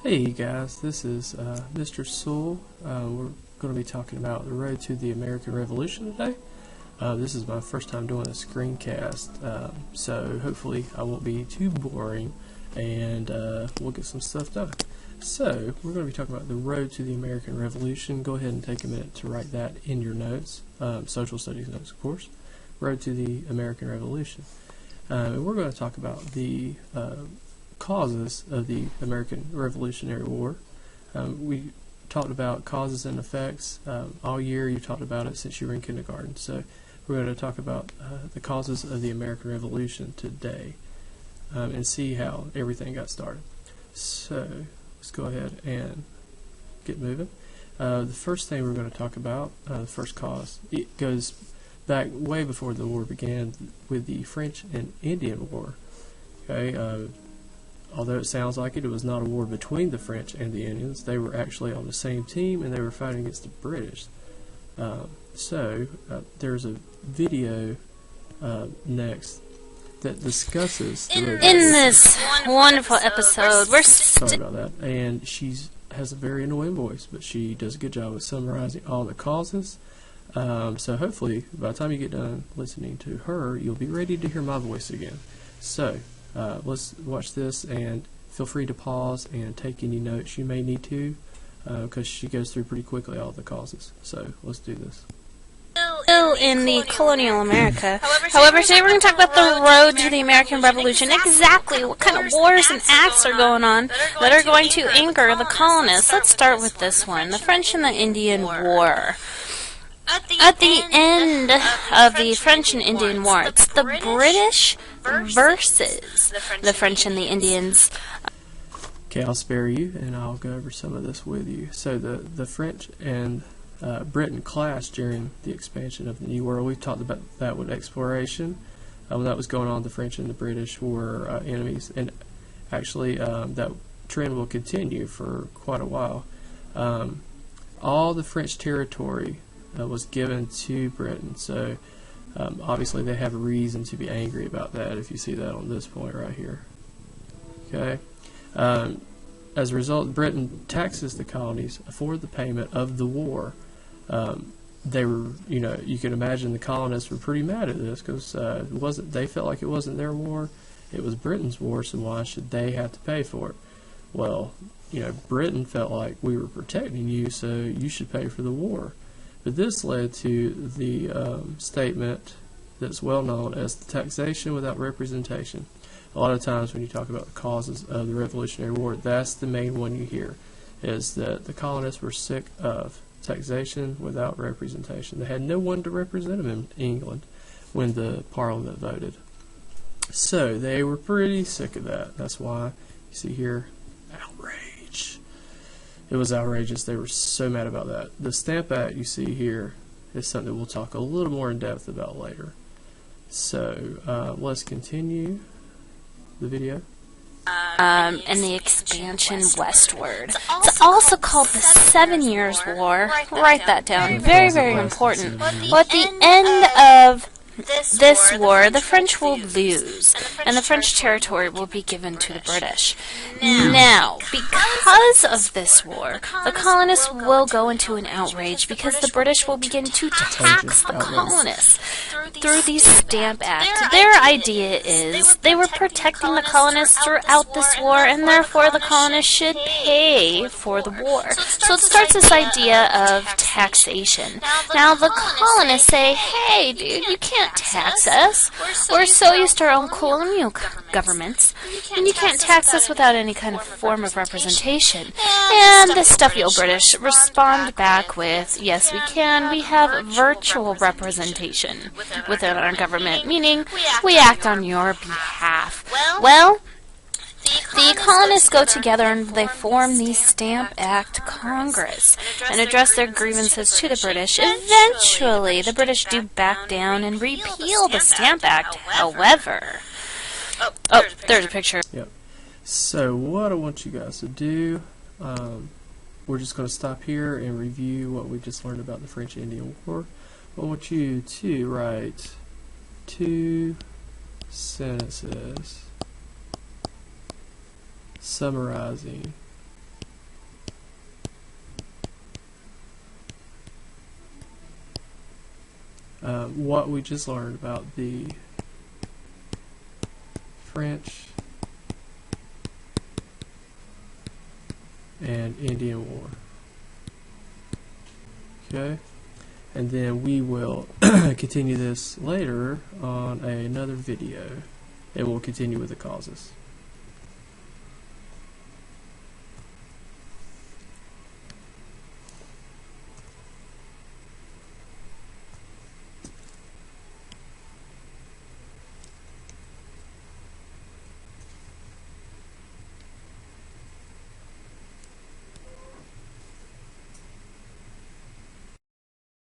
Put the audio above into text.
Hey guys, this is Mr. Sewell. We're going to be talking about the road to the American Revolution today. This is my first time doing a screencast, so hopefully I won't be too boring and we'll get some stuff done. So, we're going to be talking about the road to the American Revolution. Go ahead and take a minute to write that in your notes, social studies notes of course. Road to the American Revolution. And we're going to talk about the causes of the American Revolutionary War. We talked about causes and effects all year. You talked about it since you were in kindergarten. So we're going to talk about the causes of the American Revolution today and see how everything got started. So let's go ahead and get moving. The first thing we're going to talk about, the first cause, it goes back way before the war began with the French and Indian War. Okay. Although it sounds like it was not a war between the French and the Indians. They were actually on the same team and they were fighting against the British. There's a video next that discusses the in this wonderful episode. Sorry about that. And she has a very annoying voice, but she does a good job of summarizing all the causes. So hopefully by the time you get done listening to her, you'll be ready to hear my voice again. So let's watch this, and feel free to pause and take any notes you may need to, because she goes through pretty quickly all the causes. So let's do this. Still in the colonial America. However, today we're going to talk about the road to the American Revolution. Exactly what kind of wars and acts are going on that are going to anger the colonists. Let's start with this one, the French and the Indian War. At the end of the French and Indian War, it's the British versus the French and the Indians. Okay, I'll spare you, and I'll go over some of this with you. So the French and Britain clashed during the expansion of the New World. We've talked about that with exploration. When that was going on, the French and the British were enemies, and actually that trend will continue for quite a while. All the French territory was given to Britain, so obviously they have a reason to be angry about that, if you see that on this point right here. Okay. As a result, Britain taxes the colonies for the payment of the war. They were, you can imagine the colonists were pretty mad at this, because they felt like it wasn't their war, it was Britain's war, so why should they have to pay for it? Well, Britain felt like, we were protecting you, so you should pay for the war. But this led to the statement that's well known as the taxation without representation. A lot of times when you talk about the causes of the Revolutionary War, that's the main one you hear, is that the colonists were sick of taxation without representation. They had no one to represent them in England when the Parliament voted. So they were pretty sick of that. That's why you see here, outrage. It was outrageous. They were so mad about that. The Stamp Act you see here is something we'll talk a little more in depth about later. So let's continue the video. And the expansion westward. It's also called the 7 Years' War. Write that down. Very, very important. Well, at the end of this war, the French will lose, and the French territory will be given to the British. Now, because of this war, the colonists will go into an outrage, because the British will begin to tax the colonists through the Stamp Act. Their idea is they were protecting the colonists throughout this war, and therefore the colonists should pay for the war. So it starts this idea of taxation. Now the colonists say, hey dude, you can't tax us. We're so used to our own colonial governments, and you can't tax us without any kind of form of representation. And the stuffy old British respond back with, yes we can, we have virtual representation within our government, meaning we act on your behalf. Well, the colonists go together and they form the Stamp Act Congress and address their grievances to the British. Eventually, the British do back down and repeal the Stamp Act, however. Oh, there's a picture. Yep. So what I want you guys to do, we're just going to stop here and review what we just learned about the French Indian War. I want you to write 2 sentences summarizing what we just learned about the French and Indian War. Okay, and then we will continue this later on another video. It will continue with the causes.